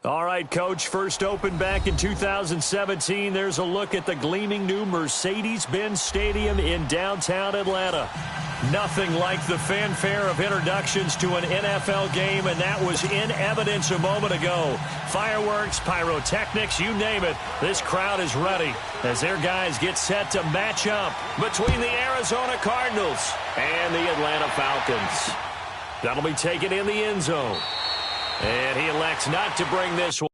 All right, Coach, first opened back in 2017. There's a look at the gleaming new Mercedes-Benz Stadium in downtown Atlanta. Nothing like the fanfare of introductions to an NFL game, and that was in evidence a moment ago. Fireworks, pyrotechnics, you name it. This crowd is ready as their guys get set to match up between the Arizona Cardinals and the Atlanta Falcons. That'll be taken in the end zone. And he elects not to bring this one.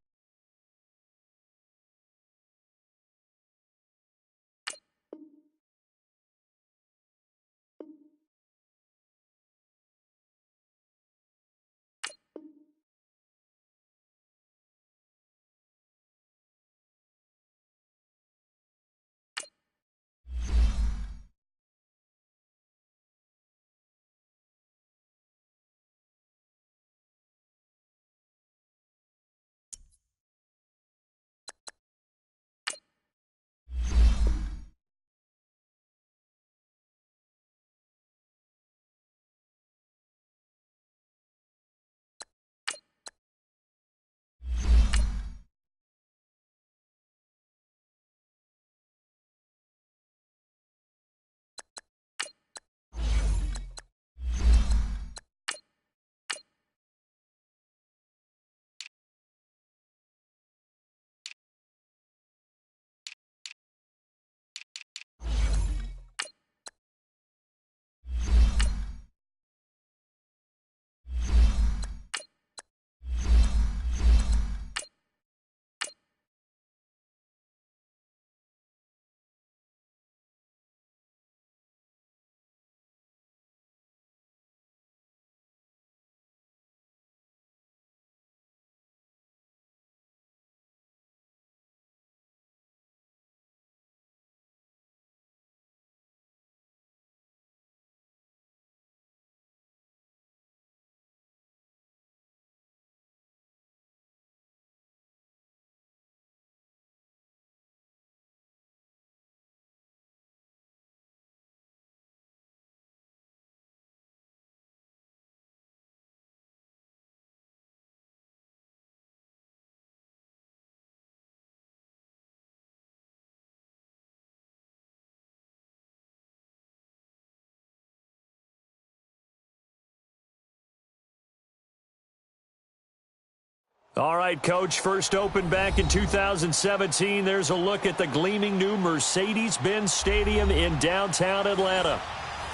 All right, Coach, first opened back in 2017. There's a look at the gleaming new Mercedes-Benz Stadium in downtown Atlanta.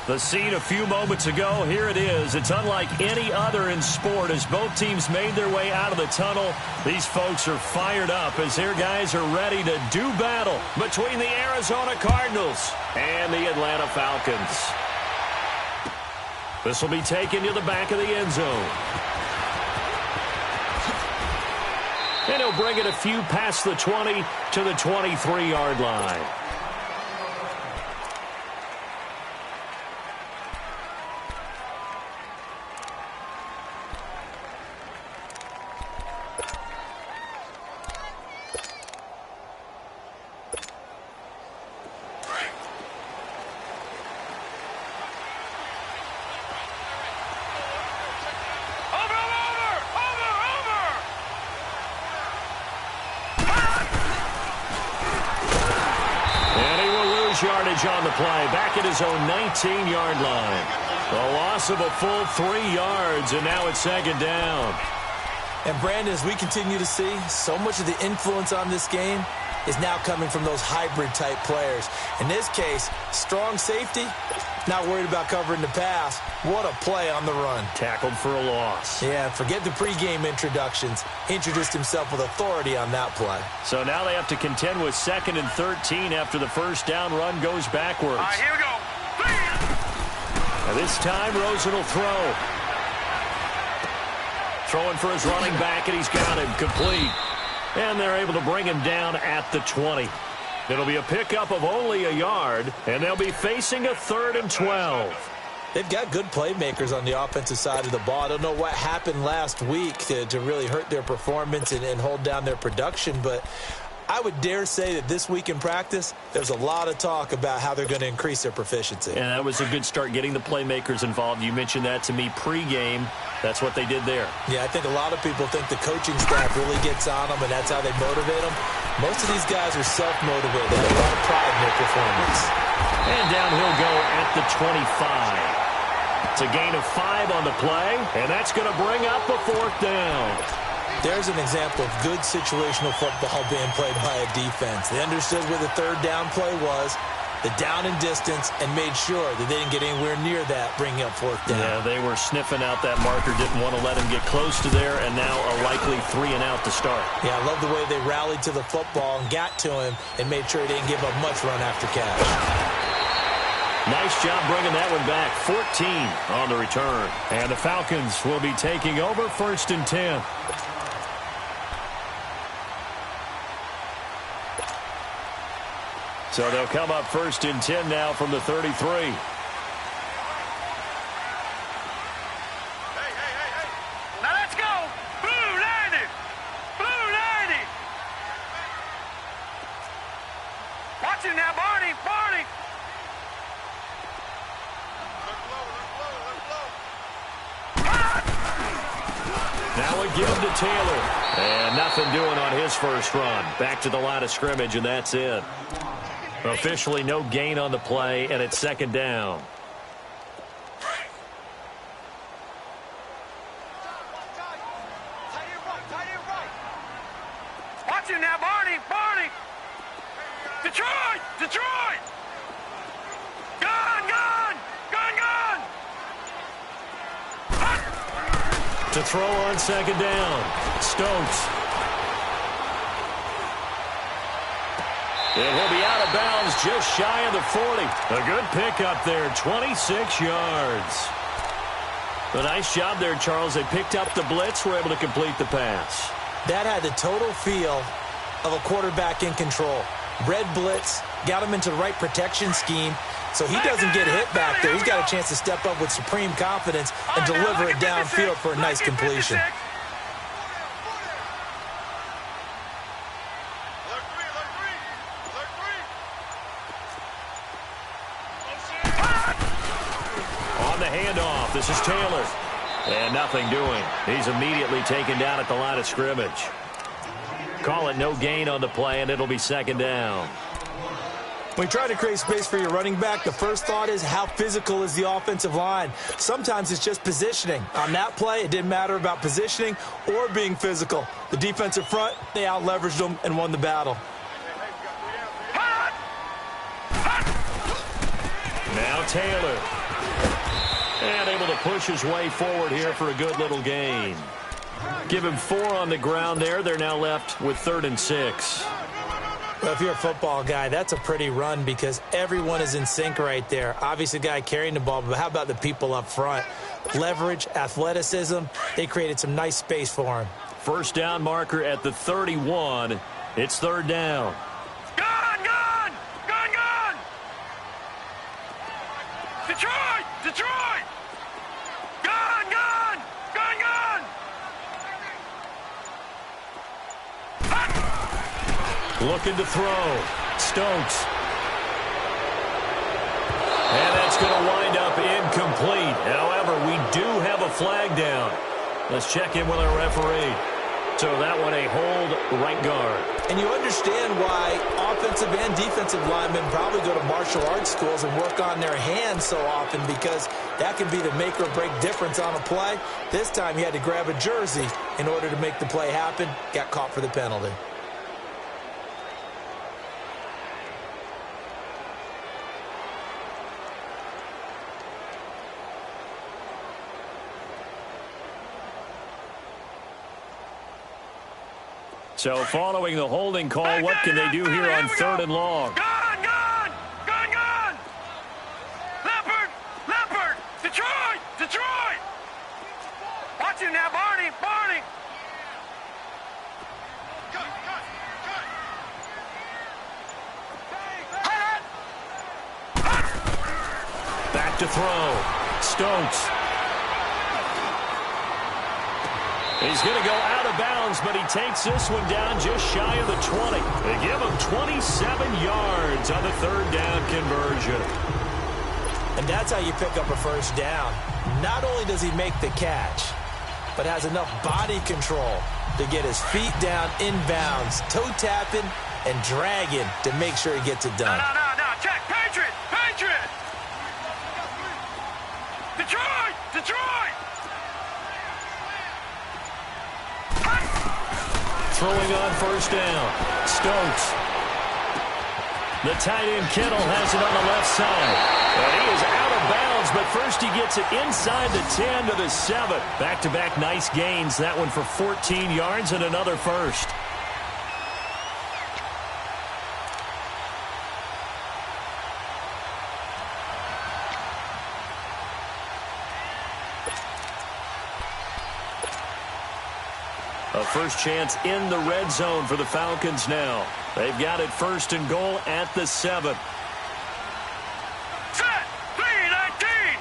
The scene a few moments ago, here it is. It's unlike any other in sport as both teams made their way out of the tunnel. These folks are fired up as their guys are ready to do battle between the Arizona Cardinals and the Atlanta Falcons. This will be taken to the back of the end zone. And he'll bring it a few past the 20 to the 23-yard line. Yardage on the play, back at his own 19-yard line. A loss of a full 3 yards, and now it's second down. And, Brandon, as we continue to see, so much of the influence on this game is now coming from those hybrid-type players. In this case, strong safety, not worried about covering the pass. What a play on the run. Tackled for a loss. Yeah, forget the pregame introductions. Introduced himself with authority on that play. So now they have to contend with 2nd and 13 after the first down run goes backwards. All right, here we go. And this time, Rosen will throw. Throwing for his running back, and he's got him complete. And they're able to bring him down at the 20. It'll be a pickup of only a yard, and they'll be facing a 3rd and 12. They've got good playmakers on the offensive side of the ball. I don't know what happened last week to really hurt their performance and hold down their production, but I would dare say that this week in practice, there's a lot of talk about how they're going to increase their proficiency. And that was a good start, getting the playmakers involved. You mentioned that to me pregame. That's what they did there. Yeah, I think a lot of people think the coaching staff really gets on them, and that's how they motivate them. Most of these guys are self-motivated. They have a lot of pride in their performance. And down he'll go at the 25. It's a gain of 5 on the play, and that's going to bring up a 4th down. There's an example of good situational football being played by a defense. They understood where the 3rd down play was, the down and distance, and made sure that they didn't get anywhere near that, bringing up 4th down. Yeah, they were sniffing out that marker, didn't want to let him get close to there, and now a likely 3 and out to start. Yeah, I love the way they rallied to the football and got to him and made sure he didn't give up much run after catch. Nice job bringing that one back. 14 on the return. And the Falcons will be taking over 1st and 10. So they'll come up 1st and 10 now from the 33. Hey. Now let's go. Blue 90. Blue 90. Watch it now, Barney. Barney. Now we give him to Taylor. And nothing doing on his first run. Back to the line of scrimmage, and that's it. Officially no gain on the play, and it's 2nd down. Watch him now, Barney. Barney. Detroit. Detroit. Gun. To throw on 2nd down. Stokes. And he'll be out of bounds just shy of the 40. A good pickup there, 26 yards. A nice job there, Charles. They picked up the blitz, were able to complete the pass. That had the total feel of a quarterback in control. Red blitz, got him into the right protection scheme, so he doesn't get hit back there. He's got a chance to step up with supreme confidence and deliver it downfield for a nice completion. On the handoff, this is Taylor. And nothing doing. He's immediately taken down at the line of scrimmage. Call it no gain on the play, and it'll be 2nd down. When you try to create space for your running back, the first thought is how physical is the offensive line. Sometimes it's just positioning. On that play, it didn't matter about positioning or being physical. The defensive front, they out-leveraged them and won the battle. Now Taylor. And able to push his way forward here for a good little gain. Give him 4 on the ground there. They're now left with 3rd and 6. Well, if you're a football guy, that's a pretty run because everyone is in sync right there. Obviously, the guy carrying the ball, but how about the people up front? Leverage, athleticism, they created some nice space for him. 1st down marker at the 31. It's 3rd down. Gun! Detroit! Detroit! Gun! Looking to throw. Stokes. And that's going to wind up incomplete. However, we do have a flag down. Let's check in with our referee. So that one a hold right guard. And you understand why offensive and defensive linemen probably go to martial arts schools and work on their hands so often because that can be the make or break difference on a play. This time he had to grab a jersey in order to make the play happen. Got caught for the penalty. So following the holding call, what can they do here on 3rd and long? Gun! Leopard! Detroit! Watch him now, Barney! Back to throw. Stokes. He's going to go out of bounds, but he takes this one down just shy of the 20. They give him 27 yards on the third down conversion. And that's how you pick up a first down. Not only does he make the catch, but has enough body control to get his feet down inbounds, toe tapping and dragging to make sure he gets it done. No. Check. Patriot. Detroit. Throwing on first down. Stokes. The tight end Kittle has it on the left side. And he is out of bounds, but first he gets it inside the 10 to the 7. Back-to-back nice gains. That one for 14 yards and another first. A first chance in the red zone for the Falcons now. They've got it first and goal at the 7. Set. 3-19.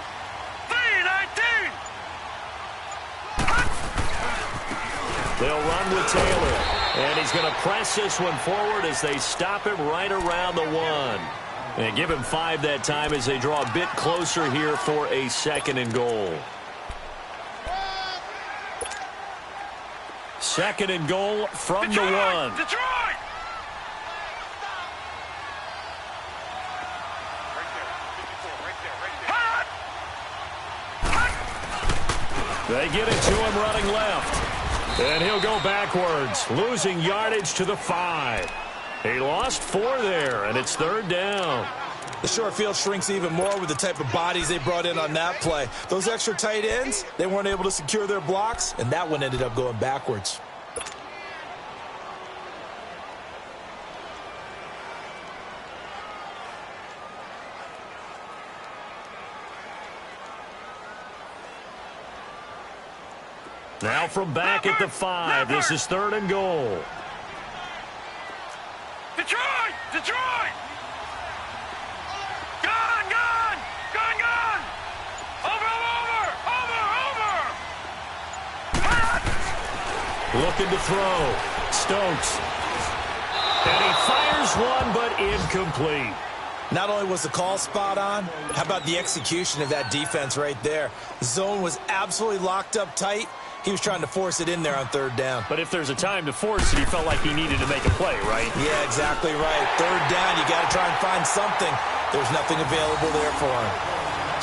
They'll run with Taylor. And he's going to press this one forward as they stop him right around the 1. They give him 5 that time as they draw a bit closer here for a second and goal. Second and goal from the 1. Detroit! They get it to him running left. And he'll go backwards, losing yardage to the 5. He lost 4 there, and it's third down. The short field shrinks even more with the type of bodies they brought in on that play. Those extra tight ends, they weren't able to secure their blocks, and that one ended up going backwards. Now from back at the 5, this is third and goal. Detroit! Gone! Over! Looking to throw. Stokes. And he fires one, but incomplete. Not only was the call spot on, how about the execution of that defense right there? The zone was absolutely locked up tight. He was trying to force it in there on third down. But if there's a time to force it, he felt like he needed to make a play, right? Yeah, exactly right. Third down, you got to try and find something. There's nothing available there for him.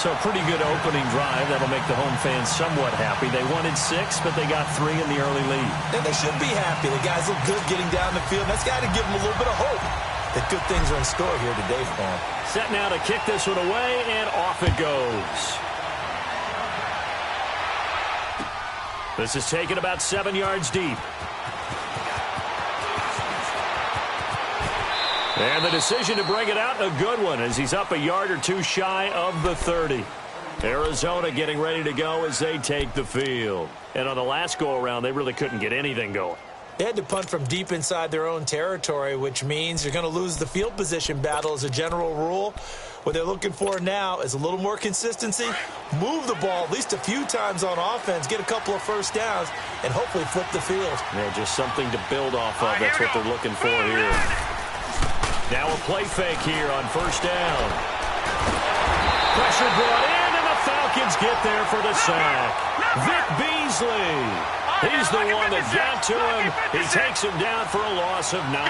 So a pretty good opening drive. That'll make the home fans somewhat happy. They wanted 6, but they got 3 in the early lead. And they should be happy. The guys look good getting down the field. That's got to give them a little bit of hope that good things are in store here today for them. Set now to kick this one away, and off it goes. This is taken about 7 yards deep. And the decision to bring it out, a good one, as he's up a yard or 2 shy of the 30. Arizona getting ready to go as they take the field. And on the last go-around, they really couldn't get anything going. They had to punt from deep inside their own territory, which means you're going to lose the field position battle as a general rule. What they're looking for now is a little more consistency, move the ball at least a few times on offense, get a couple of first downs, and hopefully flip the field. Yeah, just something to build off of. That's what they're looking for here. Now a play fake here on first down. Pressure brought in, and the Falcons get there for the sack. Vic Beasley. He's the one that got to him. He takes him down for a loss of 9.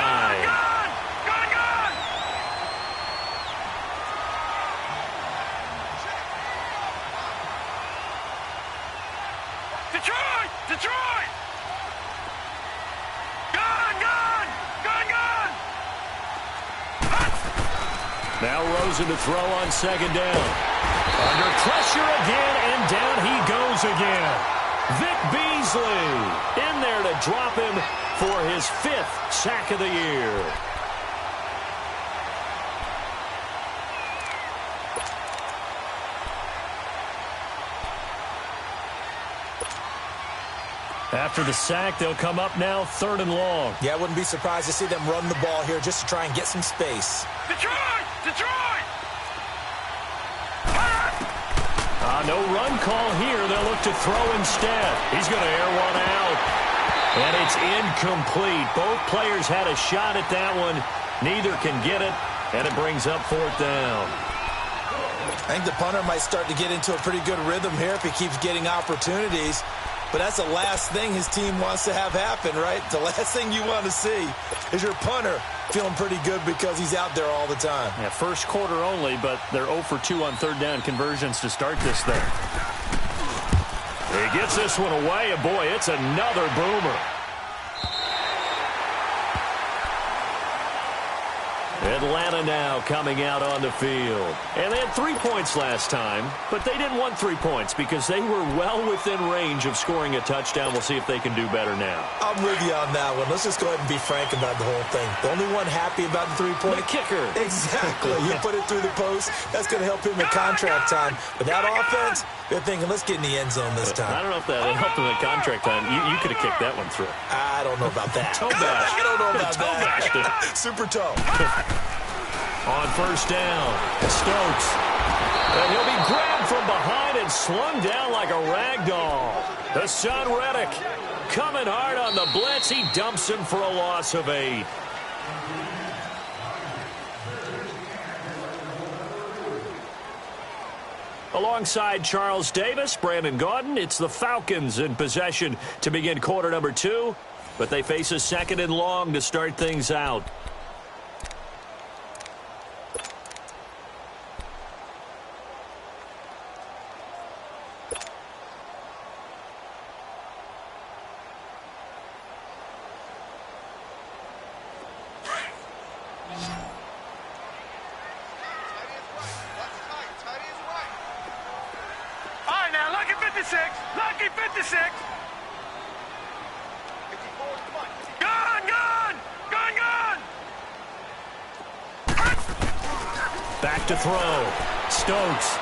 Detroit! Gone! Now Rosen to throw on second down. Under pressure again, and down he goes again. Vic Beasley in there to drop him for his 5th sack of the year. After the sack, they'll come up now third and long. Yeah, I wouldn't be surprised to see them run the ball here just to try and get some space. Detroit! No run call here. They'll look to throw instead. He's going to air one out. And it's incomplete. Both players had a shot at that one. Neither can get it, and it brings up 4th down. I think the punter might start to get into a pretty good rhythm here if he keeps getting opportunities. But that's the last thing his team wants to have happen, right? The last thing you want to see is your punter feeling pretty good because he's out there all the time. Yeah, first quarter only, but they're 0 for 2 on 3rd down conversions to start this thing. He gets this one away, and boy, it's another boomer. Atlanta now coming out on the field. And they had 3 points last time, but they didn't want 3 points because they were well within range of scoring a touchdown. We'll see if they can do better now. I'm with you on that one. Let's just go ahead and be frank about the whole thing. The only one happy about the 3-point? The kicker. Exactly. You put it through the post. That's going to help him in contract time. But that offense, they're thinking, let's get in the end zone this time. I don't know if that helped him in contract time. You could have kicked that one through. I don't know about that. Toe bash. I don't know about toe that. Super toe. On 1st down, Stokes. And he'll be grabbed from behind and slung down like a rag doll. Hassan Reddick coming hard on the blitz. He dumps him for a loss of 8. Alongside Charles Davis, Brandon Gaudin, it's the Falcons in possession to begin quarter number 2. But they face a 2nd and long to start things out. Lucky 56. Gone. Back to throw. Stokes.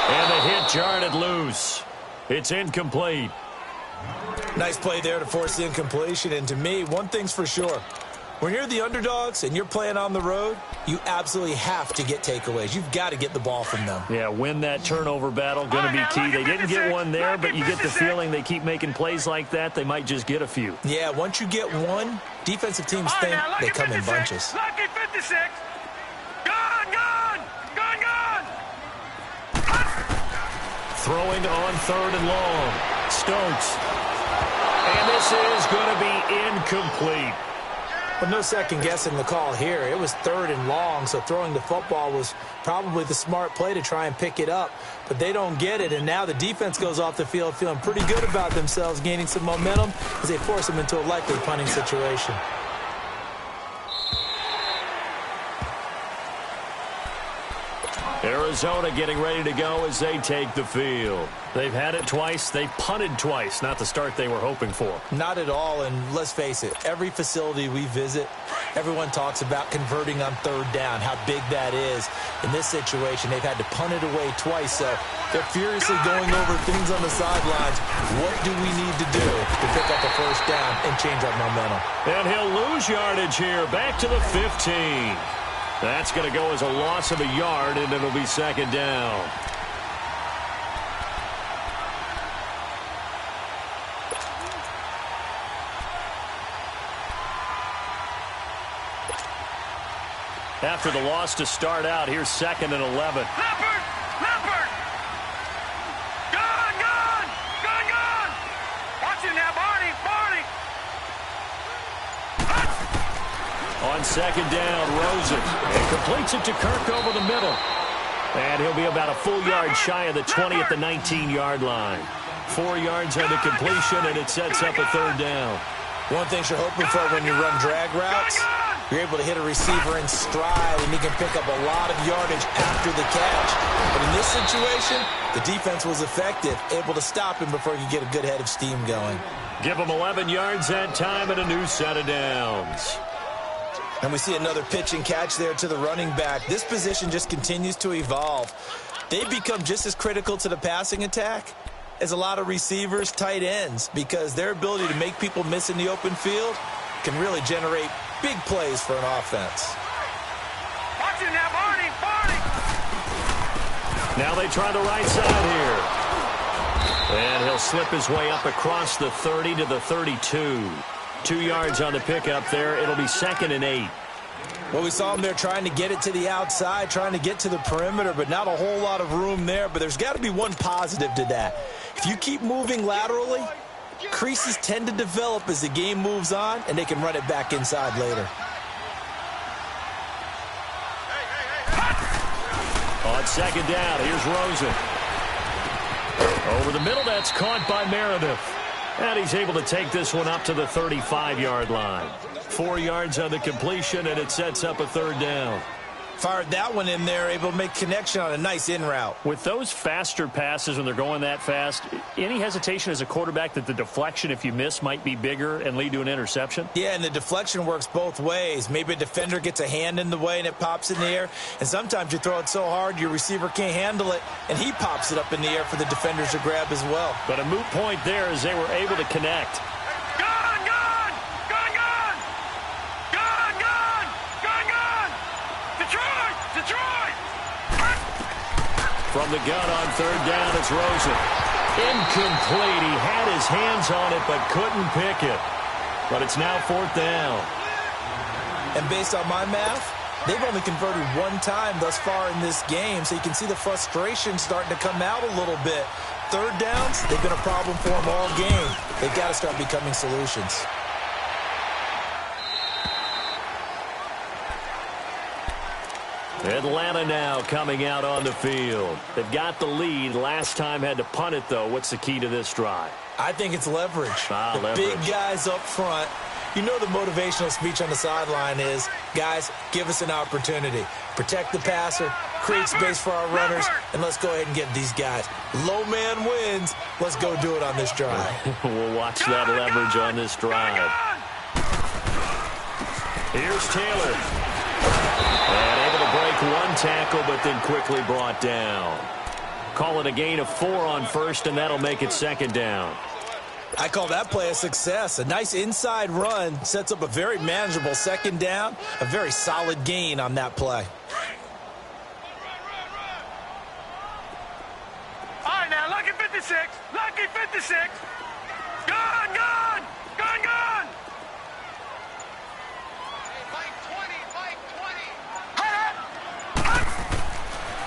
And the hit jarred it loose. It's incomplete. Nice play there to force the incompletion. And to me, one thing's for sure. When you're the underdogs and you're playing on the road, you absolutely have to get takeaways. You've got to get the ball from them. Yeah, win that turnover battle, going to be key. They didn't get one there, but you get the feeling they keep making plays like that, they might just get a few. Yeah, once you get one, defensive teams think they come in bunches. Lucky 56. Gone. Throwing on 3rd and long. Stokes. And this is going to be incomplete. But no second guessing the call here. It was 3rd and long, so throwing the football was probably the smart play to try and pick it up. But they don't get it, and now the defense goes off the field feeling pretty good about themselves, gaining some momentum as they force them into a likely punting situation. Arizona getting ready to go as they take the field. They've had it twice. They punted twice. Not the start they were hoping for. Not at all, and let's face it, every facility we visit, everyone talks about converting on 3rd down, how big that is. In this situation, they've had to punt it away twice, so they're furiously going over things on the sidelines. What do we need to do to pick up a 1st down and change our momentum? And he'll lose yardage here. Back to the 15. That's going to go as a loss of a yard, and it'll be 2nd down. After the loss to start out, here's 2nd and 11. Leopard. Gone. Watch it now, Barney. On 2nd down, Rosen. And completes it to Kirk over the middle. And he'll be about a full yard shy of the 20 at the 19-yard line. 4 yards on the completion, and it sets up a 3rd down. One thing you're hoping for when you run drag routes, you're able to hit a receiver in stride, and he can pick up a lot of yardage after the catch. But in this situation, the defense was effective, able to stop him before he could get a good head of steam going. Give him 11 yards that time and a new set of downs. And we see another pitch and catch there to the running back. This position just continues to evolve. They've become just as critical to the passing attack as a lot of receivers, tight ends, because their ability to make people miss in the open field can really generate big plays for an offense. Watch it now, Barney. Now they try the right side here. And he'll slip his way up across the 30 to the 32. 2 yards on the pickup there. It'll be 2nd and 8. Well, we saw him there trying to get it to the outside, trying to get to the perimeter, but not a whole lot of room there. But there's got to be one positive to that. If you keep moving laterally, creases tend to develop as the game moves on, and they can run it back inside later. On 2nd down, here's Rosen. Over the middle, that's caught by Meredith. And he's able to take this one up to the 35-yard line. 4 yards on the completion, and it sets up a 3rd down. Fired that one in there, able to make connection on a nice in route. With those faster passes when they're going that fast, any hesitation as a quarterback that the deflection, if you miss, might be bigger and lead to an interception? Yeah, and the deflection works both ways. Maybe a defender gets a hand in the way and it pops in the air. And sometimes you throw it so hard your receiver can't handle it, and he pops it up in the air for the defenders to grab as well. But a moot point there as they were able to connect. From the gun on 3rd down, it's Rosen. Incomplete. He had his hands on it but couldn't pick it. But it's now 4th down. And based on my math, they've only converted 1 time thus far in this game, so you can see the frustration starting to come out a little bit. 3rd downs, they've been a problem for them all game. They've got to start becoming solutions. Atlanta now coming out on the field. They've got the lead. Last time had to punt it, though. What's the key to this drive? I think it's leverage. Leverage. Big guys up front. You know the motivational speech on the sideline is, guys, give us an opportunity. Protect the passer, create space for our runners, and let's go ahead and get these guys. Low man wins. Let's go do it on this drive. We'll watch that leverage on this drive. Here's Taylor. And able to break 1 tackle, but then quickly brought down. Call it a gain of 4 on 1st, and that'll make it 2nd down. I call that play a success. A nice inside run sets up a very manageable 2nd down. A very solid gain on that play. All right, now, lucky 56. Lucky 56. Gun, gun. Gun, gun.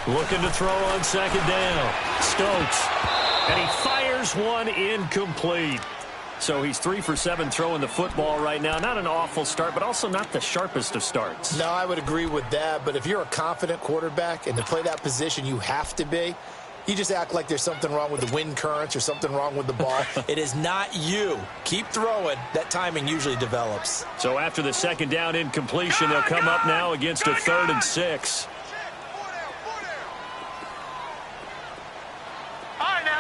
Looking to throw on 2nd down. Stokes. And he fires one incomplete. So he's 3 for 7 throwing the football right now. Not an awful start, but also not the sharpest of starts. No, I would agree with that. But if you're a confident quarterback and to play that position you have to be, you just act like there's something wrong with the wind currents or something wrong with the ball. It is not you. Keep throwing. That timing usually develops. So after the 2nd down incompletion, they'll come up now against a 3rd and 6.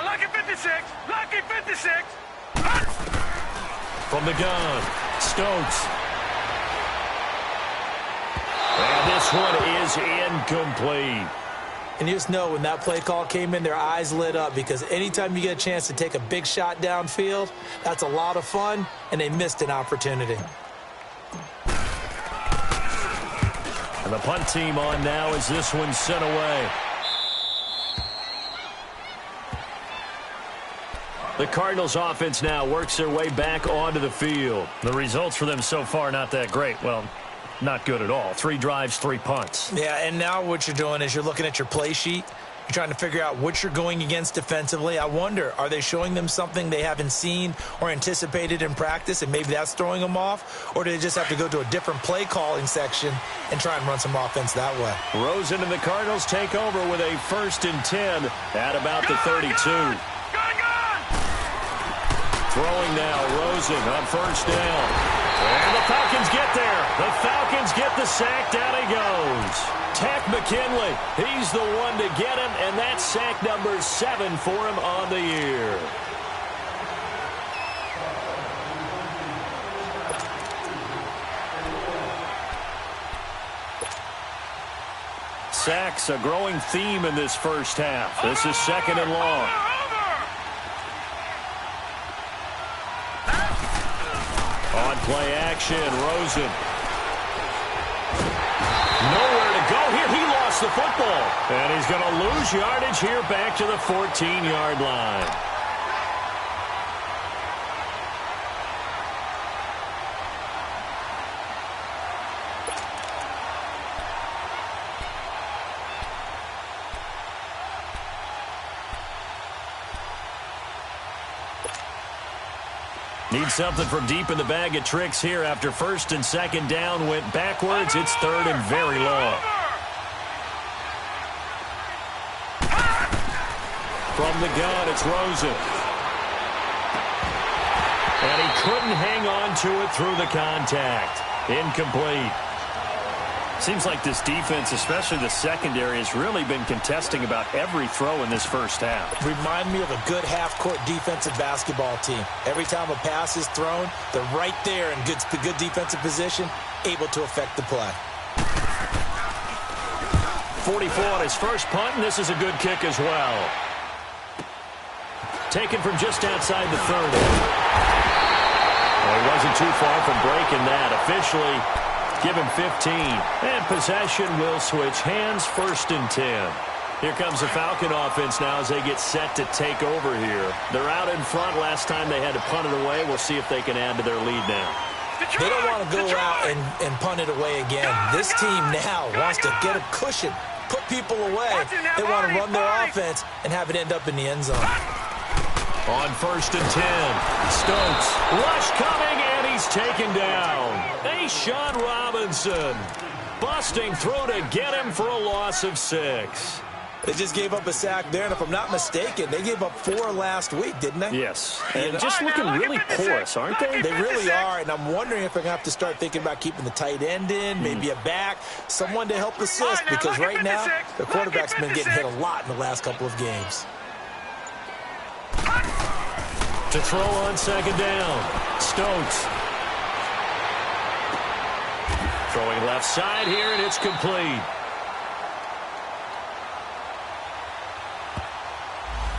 Lucky 56! Lucky 56! From the gun, Stokes. And this one is incomplete. And you just know when that play call came in, their eyes lit up, because anytime you get a chance to take a big shot downfield, that's a lot of fun, and they missed an opportunity. And the punt team on now as this one's sent away. The Cardinals offense now works their way back onto the field. The results for them so far not that great. Well, not good at all. 3 drives, 3 punts. Yeah, and now what you're doing is you're looking at your play sheet. You're trying to figure out what you're going against defensively. I wonder, are they showing them something they haven't seen or anticipated in practice, and maybe that's throwing them off? Or do they just have to go to a different play calling section and try and run some offense that way? Rosen and the Cardinals take over with a 1st and 10 at about the 32. Throwing now, Rosen on 1st down. And the Falcons get there. The Falcons get the sack. Down he goes. Tech McKinley, he's the one to get him, and that's sack number 7 for him on the year. Sacks, a growing theme in this first half. This is 2nd and long. On play action, Rosen. Nowhere to go here. He lost lost the football. And he's going to lose yardage here back to the 14-yard line. Need something from deep in the bag of tricks here after first and second down went backwards. It's third and very long. From the gun, it's Rosen. And he couldn't hang on to it through the contact. Incomplete. Seems like this defense, especially the secondary, has really been contesting about every throw in this first half. Remind me of a good half-court defensive basketball team. Every time a pass is thrown, they're right there in good defensive position, able to affect the play. 44 on his first punt, and this is a good kick as well. Taken from just outside the 30. Well, he wasn't too far from breaking that. Officially, give him 15. And possession will switch hands, first and 10. Here comes the Falcon offense now as they get set to take over here. They're out in front. Last time they had to punt it away. We'll see if they can add to their lead now. They don't want to go out and punt it away again. This team now wants to get a cushion, put people away. They want to run their offense and have it end up in the end zone. On first and 10, Stokes, rush coming, and he's taken down. Sean Robinson busting through to get him for a loss of 6. They just gave up a sack there, and if I'm not mistaken, they gave up 4 last week, didn't they? Yes, and just looking really porous, aren't they? They really are, and I'm wondering if they're going to have to start thinking about keeping the tight end in, maybe a back, someone to help assist, because right now, the quarterback's been getting hit a lot in the last couple of games. To throw on second down, Stokes. Throwing left side here, and it's complete.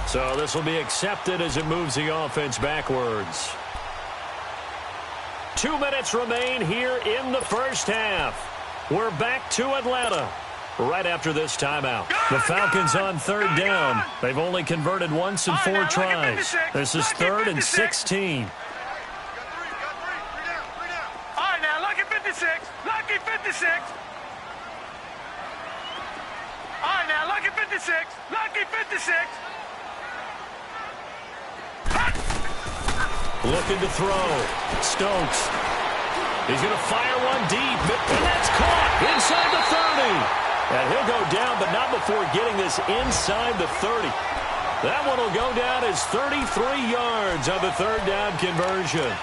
So this will be accepted as it moves the offense backwards. 2 minutes remain here in the first half. We're back to Atlanta right after this timeout. The Falcons on third down. They've only converted once in 4 tries. This is 3rd and 16. Lucky 56. All right, now, lucky 56. Lucky 56. Looking to throw. Stokes. He's going to fire one deep, and that's caught inside the 30. And he'll go down, but not before getting this inside the 30. That one will go down as 33 yards on the third down conversion.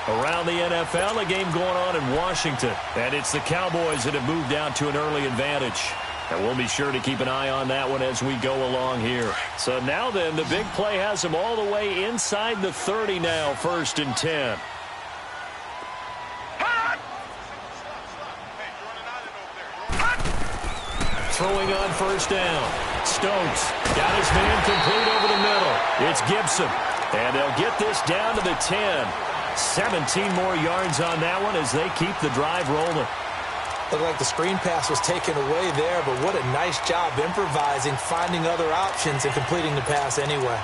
Around the NFL, a game going on in Washington. And it's the Cowboys that have moved out to an early advantage. And we'll be sure to keep an eye on that one as we go along here. So now then, the big play has them all the way inside the 30 now, 1st and 10. Throwing on first down. Stokes got his man complete over the middle. It's Gibson. And they'll get this down to the 10. 17 more yards on that one as they keep the drive rolling. Looked like the screen pass was taken away there, but what a nice job improvising, finding other options, and completing the pass anyway.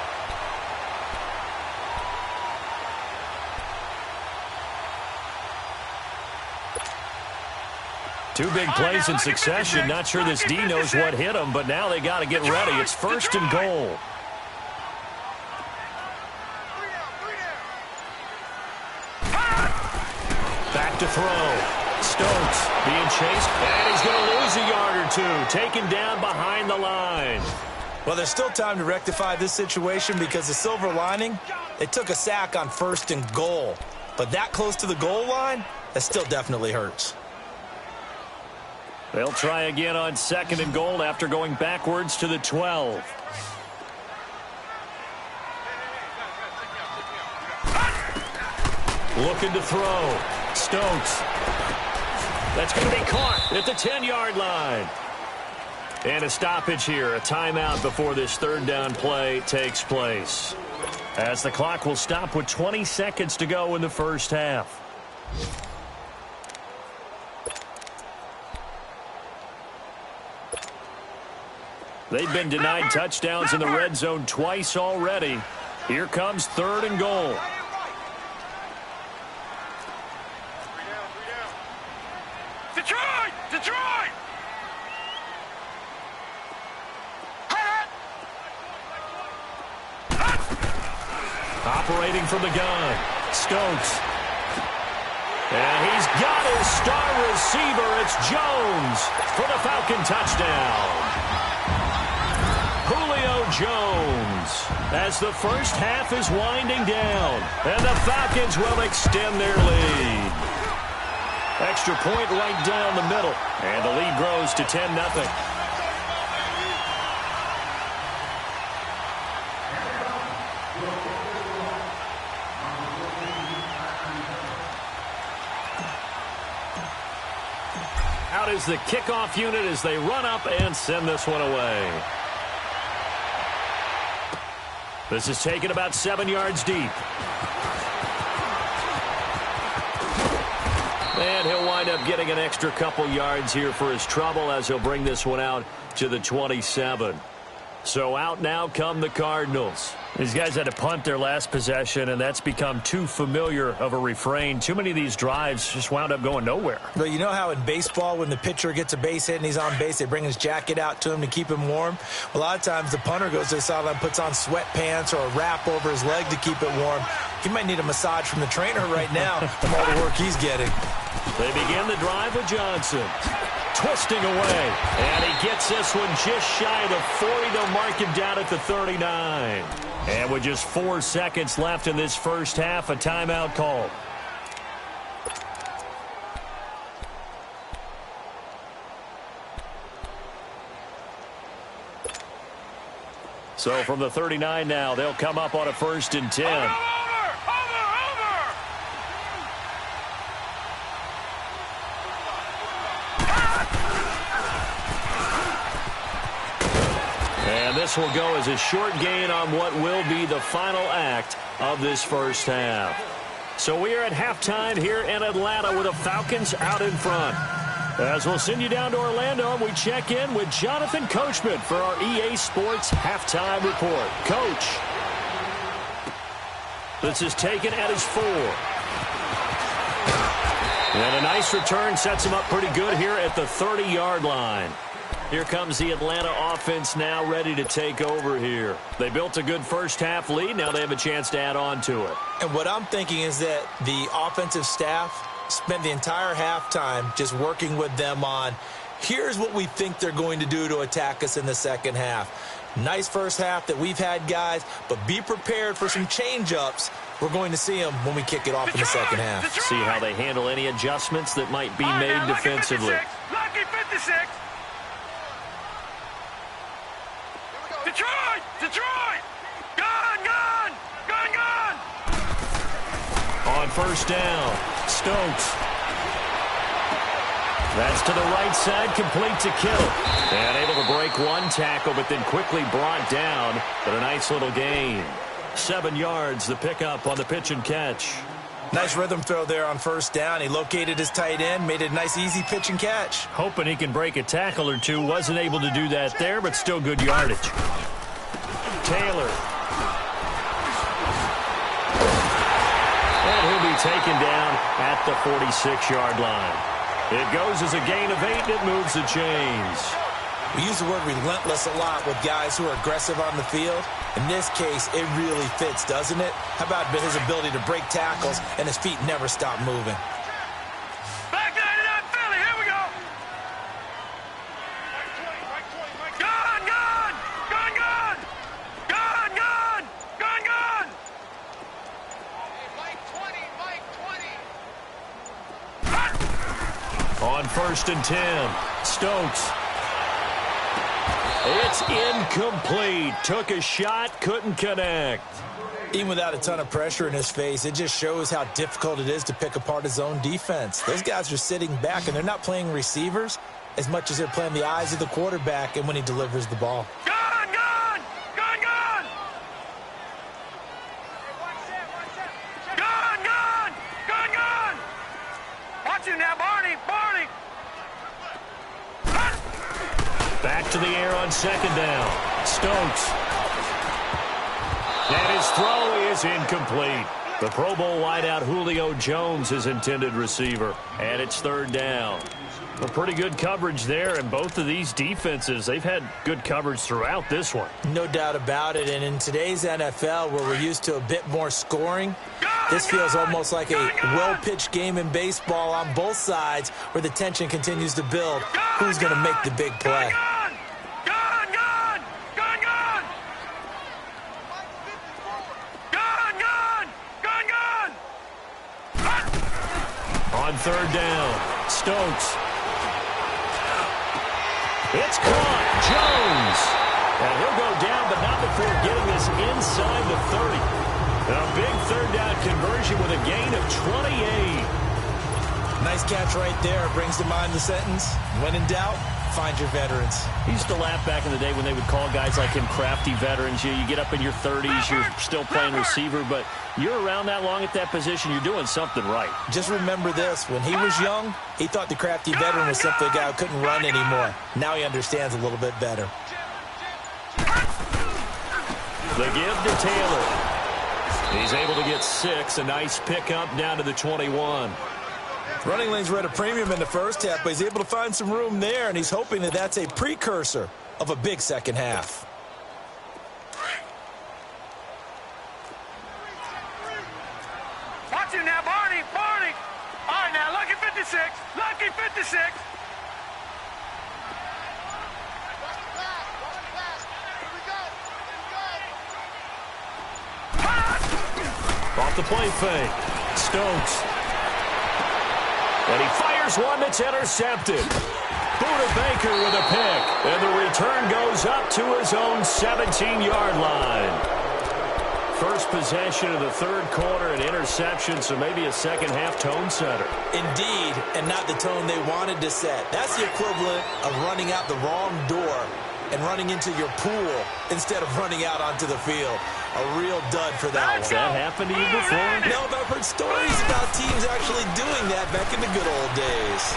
Two big plays in succession. Not sure this D knows what hit him, but now they got to get ready. It's 1st and goal. Back to throw. Stokes being chased, and he's going to lose a yard or 2. Taken down behind the line. Well, there's still time to rectify this situation because the silver lining, they took a sack on 1st and goal. But that close to the goal line, that still definitely hurts. They'll try again on 2nd and goal after going backwards to the 12. Looking to throw. Stokes. That's going to be caught at the 10-yard line. And a stoppage here, a timeout before this third down play takes place. As the clock will stop with 20 seconds to go in the first half. They've been denied touchdowns in the red zone twice already. Here comes 3rd and goal. Detroit! Detroit! Operating from the gun, Stokes. And he's got his star receiver. It's Jones for the Falcon touchdown. Julio Jones as the first half is winding down. And the Falcons will extend their lead. Extra point right down the middle. And the lead grows to 10-0. Out is the kickoff unit as they run up and send this one away. This is taken about 7 yards deep. And he'll wind up getting an extra couple yards here for his trouble as he'll bring this one out to the 27. So out now come the Cardinals. These guys had to punt their last possession, and that's become too familiar of a refrain. Too many of these drives just wound up going nowhere. But you know how in baseball, when the pitcher gets a base hit and he's on base, they bring his jacket out to him to keep him warm? A lot of times the punter goes to the sideline, puts on sweatpants or a wrap over his leg to keep it warm. He might need a massage from the trainer right now from all the work he's getting. They begin the drive with Johnson. Twisting away. And he gets this one just shy of the 40. They'll mark him down at the 39. And with just 4 seconds left in this first half, a timeout call. So from the 39 now, they'll come up on a 1st and 10. And this will go as a short gain on what will be the final act of this first half. So we are at halftime here in Atlanta with the Falcons out in front. As we'll send you down to Orlando, we check in with Jonathan Coachman for our EA Sports Halftime Report. Coach, this is taken at his 4. And a nice return sets him up pretty good here at the 30-yard line. Here comes the Atlanta offense now ready to take over here. They built a good first half lead. Now they have a chance to add on to it. And what I'm thinking is that the offensive staff spent the entire halftime just working with them on, here's what we think they're going to do to attack us in the second half. Nice first half that we've had, guys, but be prepared for some change-ups. We're going to see them when we kick it off in the second half. See how they handle any adjustments that might be made defensively. Lucky 56. Detroit! Detroit! Gun! Gun! Gun! Gun! On first down, Stokes. That's to the right side, complete to Kittle. And able to break one tackle, but then quickly brought down. But a nice little gain. 7 yards, the pickup on the pitch and catch. Nice rhythm throw there on first down. He located his tight end, made it a nice, easy pitch and catch. Hoping he can break a tackle or two. Wasn't able to do that there, but still good yardage. Taylor. And he'll be taken down at the 46-yard line. It goes as a gain of 8, and it moves the chains. We use the word relentless a lot with guys who are aggressive on the field. In this case, it really fits, doesn't it? How about his ability to break tackles and his feet never stop moving? Back 99 Philly, here we go. Gun! Gun! Gun! Gun! Gun! Gun! Gun! Gun! Mike 20, Mike 20. On first and 10, Stokes. It's incomplete. Took a shot, couldn't connect. Even without a ton of pressure in his face, it just shows how difficult it is to pick apart his own defense. Those guys are sitting back, and they're not playing receivers as much as they're playing the eyes of the quarterback and when he delivers the ball. Gun! Gun! Gun! Gun! Gun! Gun! Gun! Gun! Watch him now, Barney! Barney! Back Back to the air on second down. Stokes. And his throw is incomplete. The Pro Bowl wideout Julio Jones, his intended receiver. And it's third down. A pretty good coverage there, and both of these defenses, they've had good coverage throughout this one. No doubt about it, and in today's NFL, where we're used to a bit more scoring, this feels almost like a well-pitched game in baseball on both sides where the tension continues to build. Who's going to make the big play? On third down, Stokes. It's caught. Jones. And he'll go down, but not before getting this inside the 30. A big third down conversion with a gain of 28. Nice catch right there. Brings to mind the sentence, when in doubt, find your veterans. He used to laugh back in the day when they would call guys like him crafty veterans. You get up in your 30s, you're still playing receiver, but you're around that long at that position, you're doing something right. Just remember this. When he was young, he thought the crafty veteran was simply a guy who couldn't run anymore. Now he understands a little bit better. The give to Taylor. He's able to get 6. A nice pickup down to the 21. Running lanes were at a premium in the first half, but he's able to find some room there, and he's hoping that that's a precursor of a big second half. Watch him now, Barney. Barney. All right, now, lucky 56. Lucky 56. Off the play fake. Stokes. And he fires one that's intercepted. Buda Baker with a pick. And the return goes up to his own 17-yard line. First possession of the third quarter, an interception, so maybe a second-half tone setter. Indeed, and not the tone they wanted to set. That's the equivalent of running out the wrong door and running into your pool instead of running out onto the field. A real dud for that one. Has that happened to you before? No, but I've heard stories about teams actually doing that back in the good old days.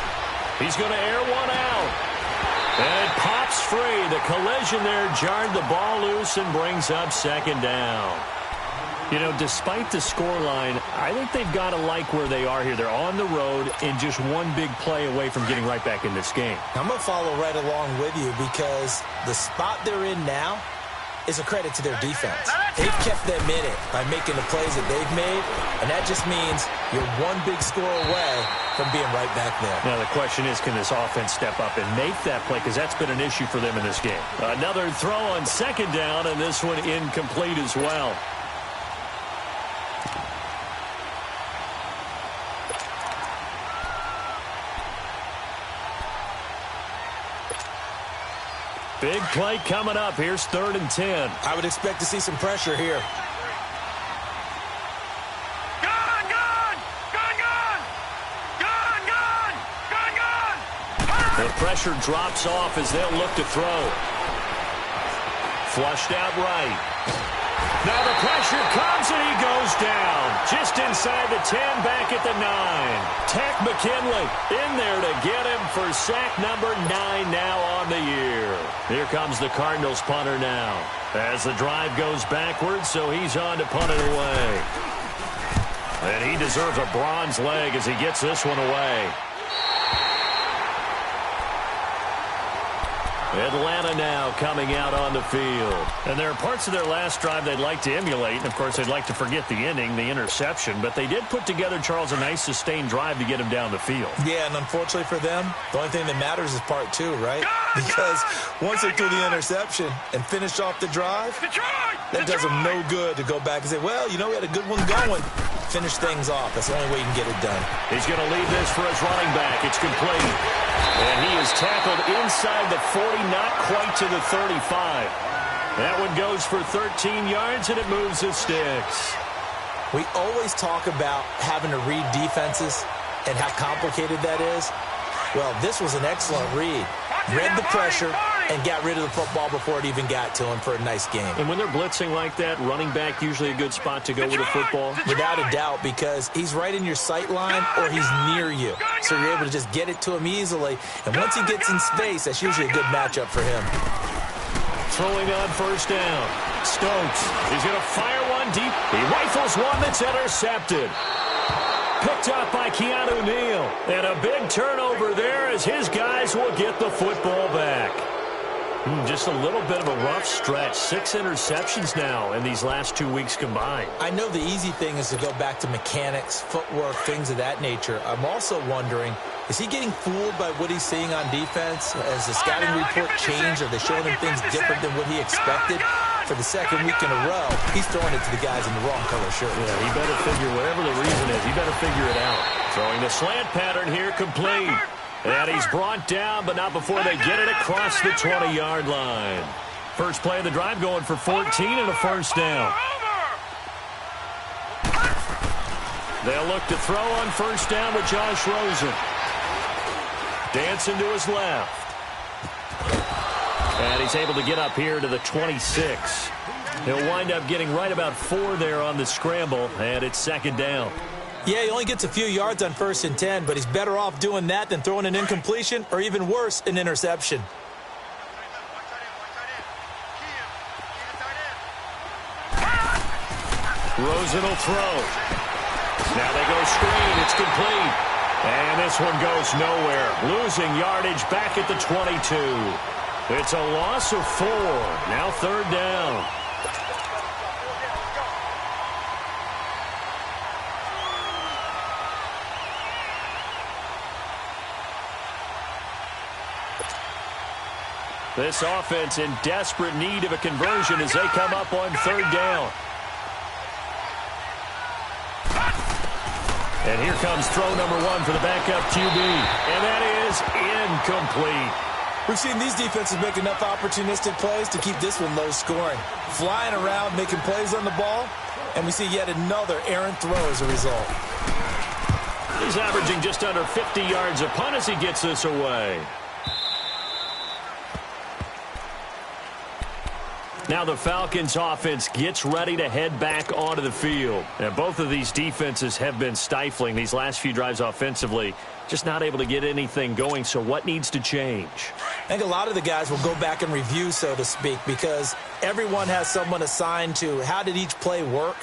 He's going to air one out. And it pops free. The collision there jarred the ball loose and brings up second down. You know, despite the scoreline, I think they've got to like where they are here. They're on the road and just one big play away from getting right back in this game. I'm going to follow right along with you because the spot they're in now is a credit to their defense. They've kept them in it by making the plays that they've made, and that just means you're one big score away from being right back there. Now the question is, can this offense step up and make that play? Because that's been an issue for them in this game. Another throw on second down, and this one incomplete as well. Big play coming up. Here's 3rd and 10. I would expect to see some pressure here. Gun, gun! Gun, gun! Gun, gun! Gun, gun! The pressure drops off as they'll look to throw. Flushed out right. Now the pressure comes and he goes down. Just inside the 10, back at the 9. Tech McKinley in there to get him for sack number 9 now on the year. Here comes the Cardinals punter now. As the drive goes backwards, so he's on to punt it away. And he deserves a bronze leg as he gets this one away. Atlanta now coming out on the field. And there are parts of their last drive they'd like to emulate. And, of course, they'd like to forget the ending, the interception. But they did put together, Charles, a nice sustained drive to get him down the field. Yeah, and unfortunately for them, the only thing that matters is part 2, right? Because once they threw the interception and finished off the drive, that does them no good to go back and say, well, you know, we had a good one going. Finish things off. That's the only way you can get it done. He's going to leave this for his running back. It's complete. And he is tackled inside the 40, not quite to the 35. That one goes for 13 yards, and it moves the sticks. We always talk about having to read defenses and how complicated that is. Well, this was an excellent read. Read the pressure, and got rid of the football before it even got to him for a nice game. And when they're blitzing like that, running back usually a good spot to go with the football? Without a doubt, because he's right in your sight line or he's near you. So you're able to just get it to him easily. And once he gets in space, that's usually a good matchup for him. Throwing on first down. Stokes. He's going to fire one deep. He rifles one that's intercepted. Picked up by Keanu Neal. And a big turnover there as his guys will get the football back. Just a little bit of a rough stretch. 6 interceptions now in these last 2 weeks combined. I know the easy thing is to go back to mechanics, footwork, things of that nature. I'm also wondering, is he getting fooled by what he's seeing on defense? Has the scouting report changed? Are they showing him things different than what he expected? For the second week in a row, he's throwing it to the guys in the wrong color shirt. Yeah, he better figure, whatever the reason is, he better figure it out. Throwing the slant pattern here, complete. And he's brought down, but not before they get it across the 20-yard line. First play of the drive going for 14 and a first down. They'll look to throw on first down with Josh Rosen. Dancing to his left. And he's able to get up here to the 26. He'll wind up getting right about 4 there on the scramble, and it's second down. Yeah, he only gets a few yards on 1st and 10, but he's better off doing that than throwing an incompletion or even worse, an interception. Rosen will throw. Now they go screen. It's complete. And this one goes nowhere. Losing yardage back at the 22. It's a loss of 4. Now third down. This offense in desperate need of a conversion as they come up on third down. And here comes throw number 1 for the backup QB. And that is incomplete. We've seen these defenses make enough opportunistic plays to keep this one low scoring. Flying around, making plays on the ball, and we see yet another errant throw as a result. He's averaging just under 50 yards a punt as he gets this away. Now the Falcons offense gets ready to head back onto the field. And both of these defenses have been stifling these last few drives offensively. Just not able to get anything going, so what needs to change? I think a lot of the guys will go back and review, so to speak, because everyone has someone assigned to how did each play work.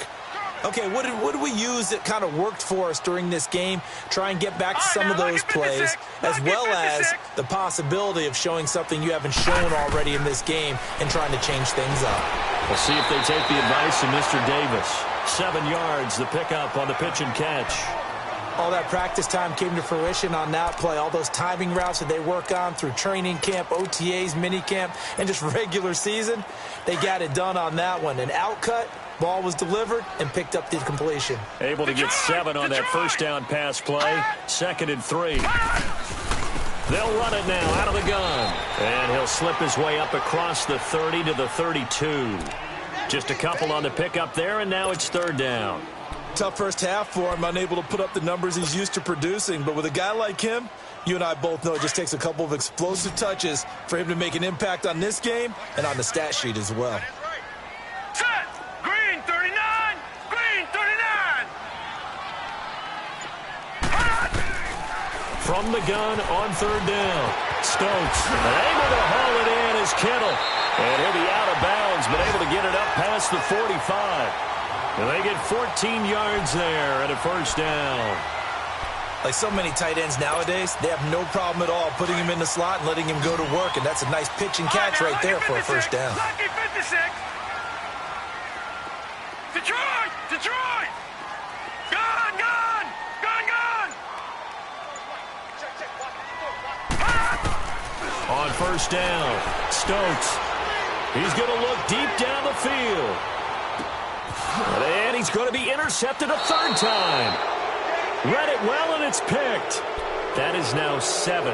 Okay, what did we use that kind of worked for us during this game? Try and get back to some of those plays, as well as the possibility of showing something you haven't shown already in this game and trying to change things up. We'll see if they take the advice of Mr. Davis. 7 yards, the pickup on the pitch and catch. All that practice time came to fruition on that play. All those timing routes that they work on through training camp, OTAs, minicamp, and just regular season, they got it done on that one. An outcut. Ball was delivered and picked up the completion. Able to get 7 on that first down pass play. 2nd and 3. They'll run it now out of the gun. And he'll slip his way up across the 30 to the 32. Just a couple on the pickup there, and now it's third down. Tough first half for him, unable to put up the numbers he's used to producing. But with a guy like him, you and I both know it just takes a couple of explosive touches for him to make an impact on this game and on the stat sheet as well. Set! Green 39! Green 39! From the gun on third down. Stokes able to haul it in is Kittle. And he'll be out of bounds, but able to get it up past the 45. And they get 14 yards there at a first down. Like so many tight ends nowadays, they have no problem at all putting him in the slot and letting him go to work. And that's a nice pitch and catch right there for a first down. Lucky 56! Detroit! Detroit! Gone! Gone! Gone! Gone! On first down, Stokes. He's going to look deep down the field. And he's going to be intercepted a third time. Read it well, and it's picked. That is now 7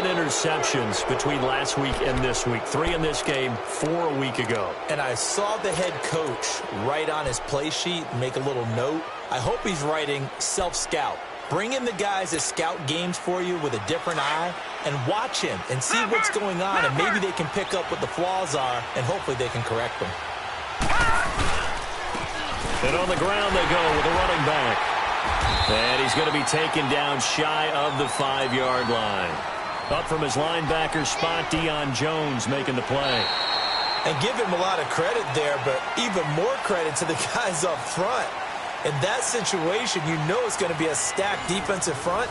interceptions between last week and this week. 3 in this game, 4 a week ago. And I saw the head coach write on his play sheet, make a little note. I hope he's writing self-scout, Bring in the guys that scout games for you with a different eye and watch him and see what's going on, and maybe they can pick up what the flaws are, and hopefully they can correct them. And on the ground they go with a running back. And he's going to be taken down shy of the 5-yard line. Up from his linebacker spot, Deion Jones making the play. And give him a lot of credit there, but even more credit to the guys up front. In that situation, you know it's going to be a stacked defensive front.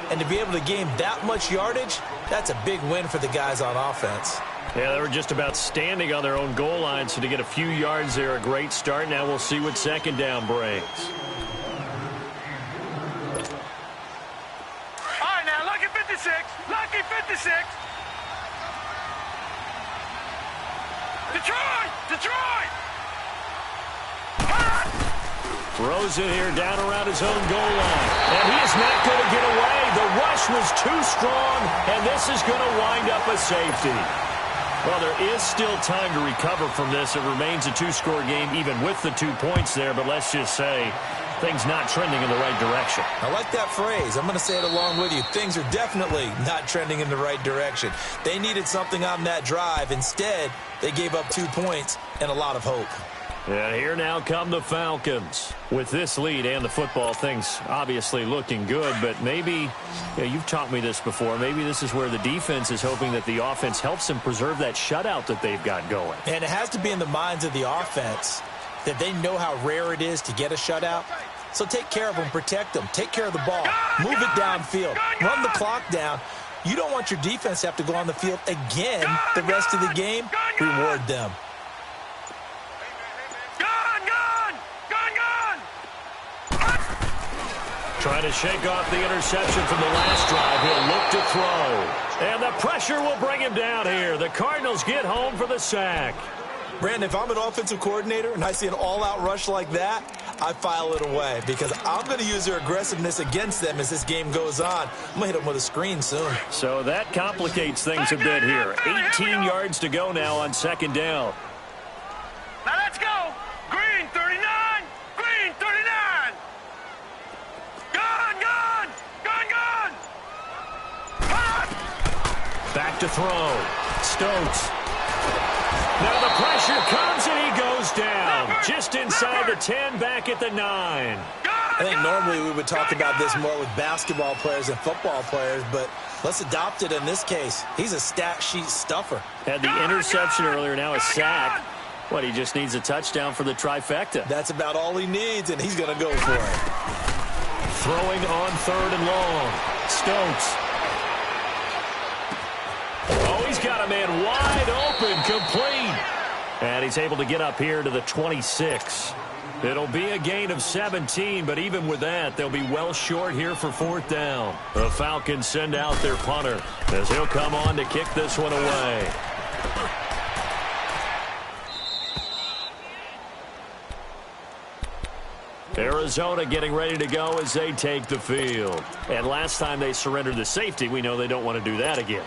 And to be able to gain that much yardage, that's a big win for the guys on offense. Yeah, they were just about standing on their own goal line, so to get a few yards there, a great start. Now we'll see what second down brings. All right, now, lucky 56. Lucky 56. Detroit! Detroit! Throws it here down around his own goal line. And he is not going to get away. The rush was too strong, and this is going to wind up a safety. Well, there is still time to recover from this. It remains a 2-score game even with the 2 points there, but let's just say things not trending in the right direction. I like that phrase. I'm going to say it along with you. Things are definitely not trending in the right direction. They needed something on that drive. Instead, they gave up 2 points and a lot of hope. And here now come the Falcons. With this lead and the football, things obviously looking good, but maybe, you've taught me this before, maybe this is where the defense is hoping that the offense helps them preserve that shutout that they've got going. And it has to be in the minds of the offense that they know how rare it is to get a shutout. So take care of them, protect them, take care of the ball, move it downfield, run the clock down. You don't want your defense to have to go on the field again the rest of the game. Reward them. Trying to shake off the interception from the last drive. He'll look to throw. And the pressure will bring him down here. The Cardinals get home for the sack. Brandon, if I'm an offensive coordinator and I see an all-out rush like that, I file it away because I'm going to use their aggressiveness against them as this game goes on. I'm going to hit them with a screen soon. So that complicates things a bit here. 18 yards to go now on second down. Now let's go. Green 39. Green 39. Gun. Back to throw. Stokes. Now the pressure comes and he goes down. Just inside the 10, back at the 9. I think normally we would talk about this more with basketball players and football players, but let's adopt it in this case. He's a stat sheet stuffer. Had the interception earlier, now a sack. What, he just needs a touchdown for the trifecta. That's about all he needs, and he's going to go for it. Throwing on 3rd and long. Stokes. Oh, he's got a man wide open, complete. And he's able to get up here to the 26. It'll be a gain of 17, but even with that, they'll be well short here for 4th down. The Falcons send out their punter as he'll come on to kick this one away. Arizona getting ready to go as they take the field. And last time they surrendered the safety, we know they don't want to do that again.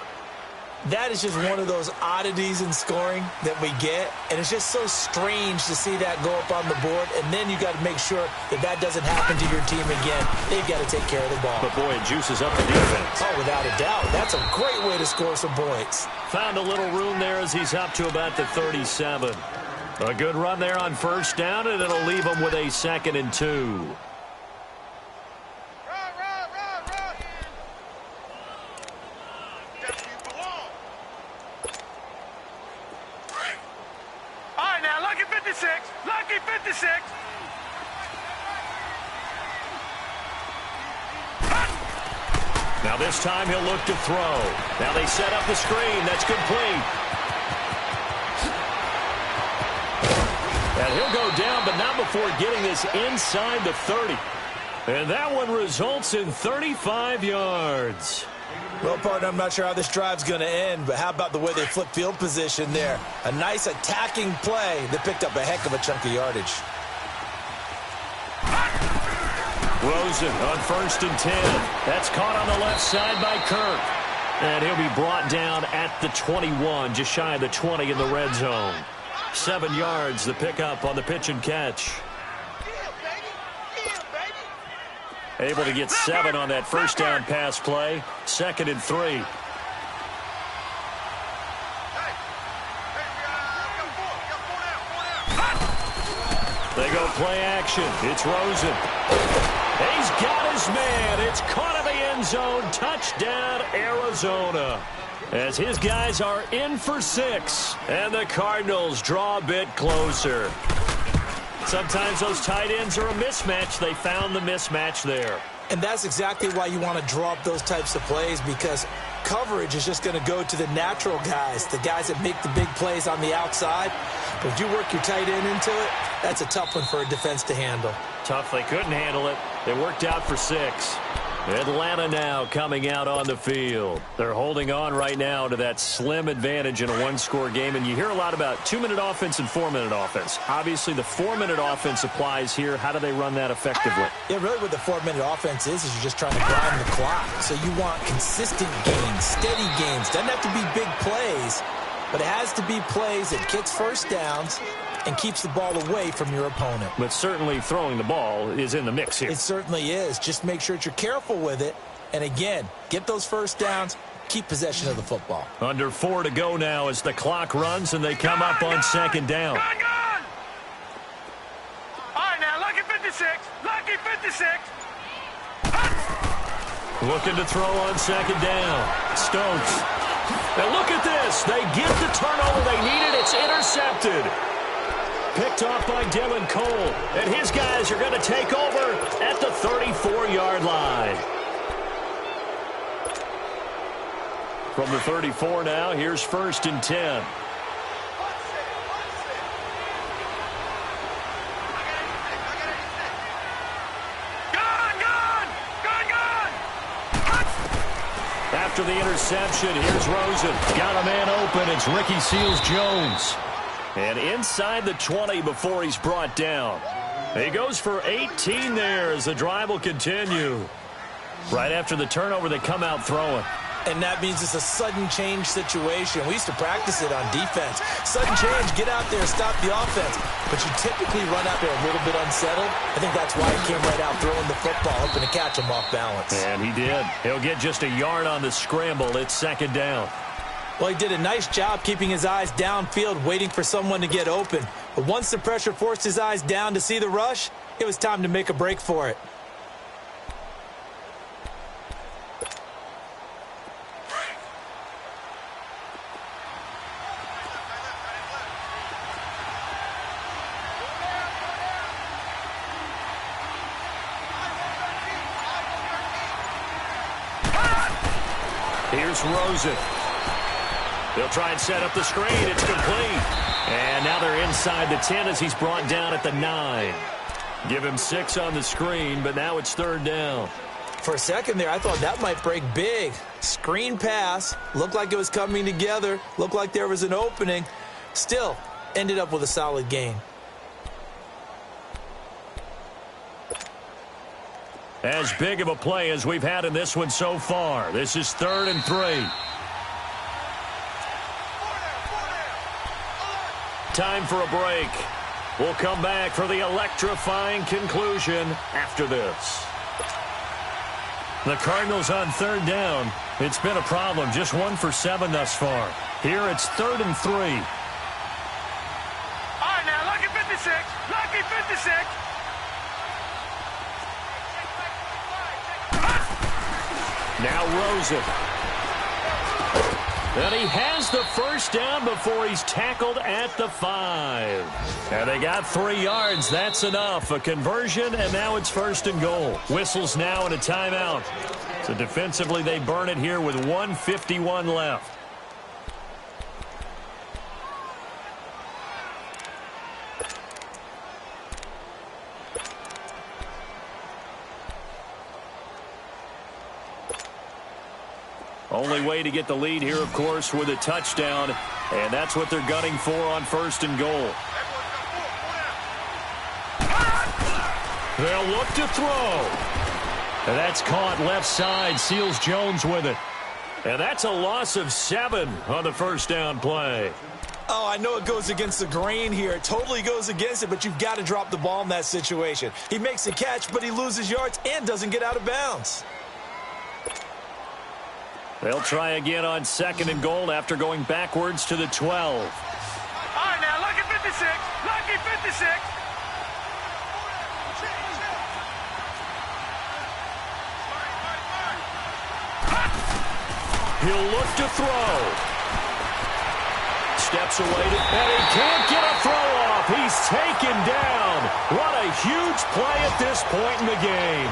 That is just one of those oddities in scoring that we get, and it's just so strange to see that go up on the board, and then you got to make sure that that doesn't happen to your team again. They've got to take care of the ball. But, boy, it juices up the defense. Oh, without a doubt. That's a great way to score some points. Found a little room there as he's up to about the 37. A good run there on 1st down, and it'll leave him with a 2nd and 2. Lucky 56. Now this time he'll look to throw. Now they set up the screen. That's complete. And he'll go down, but not before getting this inside the 30. And that one results in 35 yards. Well, partner, I'm not sure how this drive's going to end, but how about the way they flip field position there? A nice attacking play that picked up a heck of a chunk of yardage. Rosen on 1st and 10. That's caught on the left side by Kirk. And he'll be brought down at the 21, just shy of the 20 in the red zone. 7 yards, the pickup on the pitch and catch. Able to get 7 on that first down pass play. 2nd and 3. They go play action. It's Rosen. He's got his man. It's caught in the end zone. Touchdown, Arizona. As his guys are in for 6. And the Cardinals draw a bit closer. Sometimes those tight ends are a mismatch. They found the mismatch there. And that's exactly why you want to draw up those types of plays, because coverage is just going to go to the natural guys, the guys that make the big plays on the outside. But if you work your tight end into it, that's a tough one for a defense to handle. Tough. They couldn't handle it. They worked out for 6. Atlanta now coming out on the field. They're holding on right now to that slim advantage in a one-score game. And you hear a lot about 2-minute offense and 4-minute offense. Obviously, the 4-minute offense applies here. How do they run that effectively? Yeah, really what the 4-minute offense is you're just trying to grind the clock. So you want consistent gains, steady gains. Doesn't have to be big plays, but it has to be plays that gets first downs and keeps the ball away from your opponent. But certainly throwing the ball is in the mix here. It certainly is. Just make sure that you're careful with it. And again, get those first downs, keep possession of the football. Under 4 to go now as the clock runs and they come up on 2nd down. Gone! All right, now, lucky 56. Lucky 56. Looking to throw on 2nd down. Stokes. Now look at this. They get the turnover they needed. It's intercepted. Picked off by Dylan Cole. And his guys are going to take over at the 34-yard line. From the 34 now, here's 1st and 10. After the interception, here's Rosen. Got a man open. It's Ricky Seals-Jones. And inside the 20 before he's brought down. He goes for 18 there as the drive will continue. Right after the turnover, they come out throwing. And that means it's a sudden change situation. We used to practice it on defense. Sudden change, get out there, stop the offense. But you typically run out there a little bit unsettled. I think that's why he came right out throwing the football, hoping to catch him off balance. And he did. He'll get just a yard on the scramble. It's 2nd down. Well, he did a nice job keeping his eyes downfield, waiting for someone to get open. But once the pressure forced his eyes down to see the rush, it was time to make a break for it. Here's Rosen. They'll try and set up the screen. It's complete. And now they're inside the 10 as he's brought down at the 9. Give him 6 on the screen, but now it's 3rd down. For a second there, I thought that might break big. Screen pass. Looked like it was coming together. Looked like there was an opening. Still, ended up with a solid gain. As big of a play as we've had in this one so far. This is 3rd and 3. Time for a break. We'll come back for the electrifying conclusion after this. The Cardinals on 3rd down. It's been a problem. Just 1 for 7 thus far. Here it's 3rd and 3. All right, now, lucky 56. Lucky 56. Now Rosen. And he has the first down before he's tackled at the 5. And they got 3 yards. That's enough. A conversion, and now it's 1st and goal. Whistles now and a timeout. So defensively, they burn it here with 1:51 left. Only way to get the lead here, of course, with a touchdown. And that's what they're gunning for on 1st and goal. They'll look to throw. And that's caught left side. Seals-Jones with it. And that's a loss of 7 on the first down play. Oh, I know it goes against the grain here. It totally goes against it, but you've got to drop the ball in that situation. He makes a catch, but he loses yards and doesn't get out of bounds. They'll try again on 2nd and goal after going backwards to the 12. All right, now, lucky 56. Lucky 56. He'll look to throw. Steps away, and he can't get a throw off. He's taken down. What a huge play at this point in the game.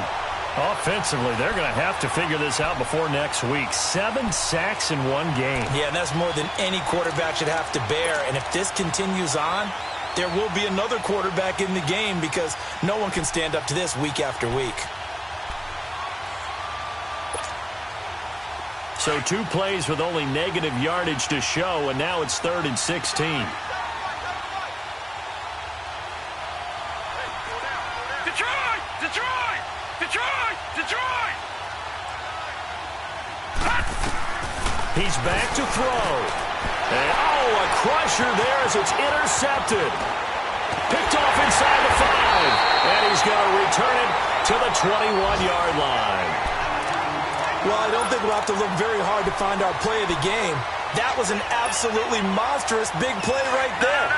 Offensively, they're going to have to figure this out before next week. 7 sacks in one game. Yeah, and that's more than any quarterback should have to bear. And if this continues on, there will be another quarterback in the game because no one can stand up to this week after week. So 2 plays with only negative yardage to show, and now it's 3rd and 16. Detroit! Detroit! Detroit! Detroit! He's back to throw. And, oh, a crusher there as it's intercepted. Picked off inside the 5. And he's going to return it to the 21-yard line. Well, I don't think we'll have to look very hard to find our play of the game. That was an absolutely monstrous big play right there.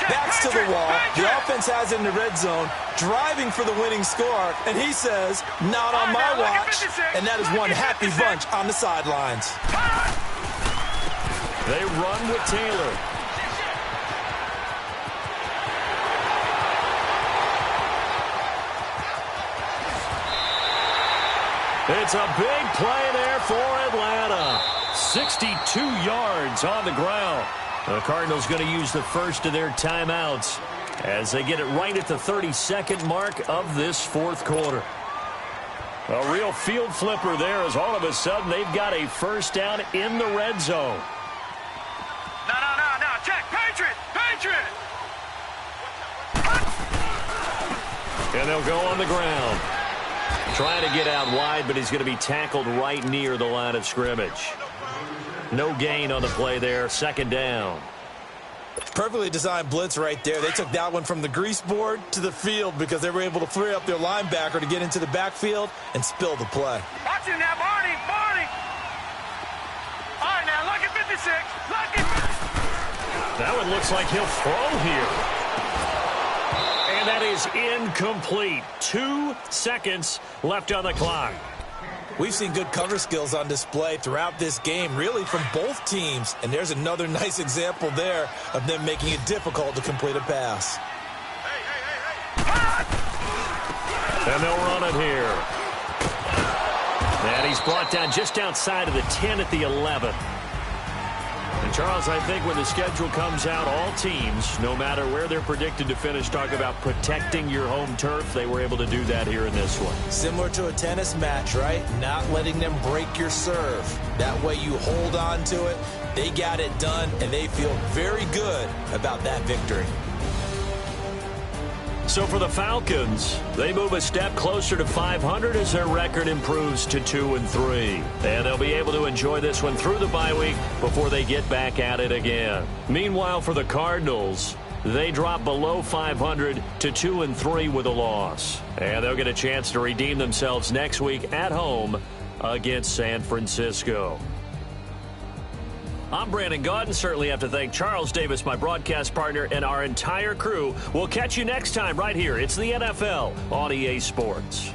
Backs to the wall. The offense has it in the red zone, driving for the winning score, and he says, not on my watch. And that is one happy bunch on the sidelines. They run with Taylor. It's a big play there for Atlanta. 62 yards on the ground. The Cardinals going to use the first of their timeouts as they get it right at the 32nd mark of this 4th quarter. A real field flipper there as all of a sudden they've got a first down in the red zone. No. Check. Patriot! Patriot! And they'll go on the ground. Trying to get out wide, but he's going to be tackled right near the line of scrimmage. No gain on the play there. 2nd down. Perfectly designed blitz right there. They took that one from the grease board to the field because they were able to free up their linebacker to get into the backfield and spill the play. Watch him now, Barney! Barney! All right, now, lucky 56. Lucky 56. That one looks like he'll throw here. And that is incomplete. 2 seconds left on the clock. We've seen good cover skills on display throughout this game, really from both teams. And there's another nice example there of them making it difficult to complete a pass. And they'll run it here. And he's brought down just outside of the 10 at the 11. And Charles, I think when the schedule comes out, all teams, no matter where they're predicted to finish, talk about protecting your home turf. They were able to do that here in this one. Similar to a tennis match, right? Not letting them break your serve. That way you hold on to it. They got it done, and they feel very good about that victory. So for the Falcons, they move a step closer to 500 as their record improves to 2-3. And they'll be able to enjoy this one through the bye week before they get back at it again. Meanwhile, for the Cardinals, they drop below 500 to 2-3 with a loss. And they'll get a chance to redeem themselves next week at home against San Francisco. I'm Brandon Gaudin. Certainly have to thank Charles Davis, my broadcast partner, and our entire crew. We'll catch you next time right here. It's the NFL on EA Sports.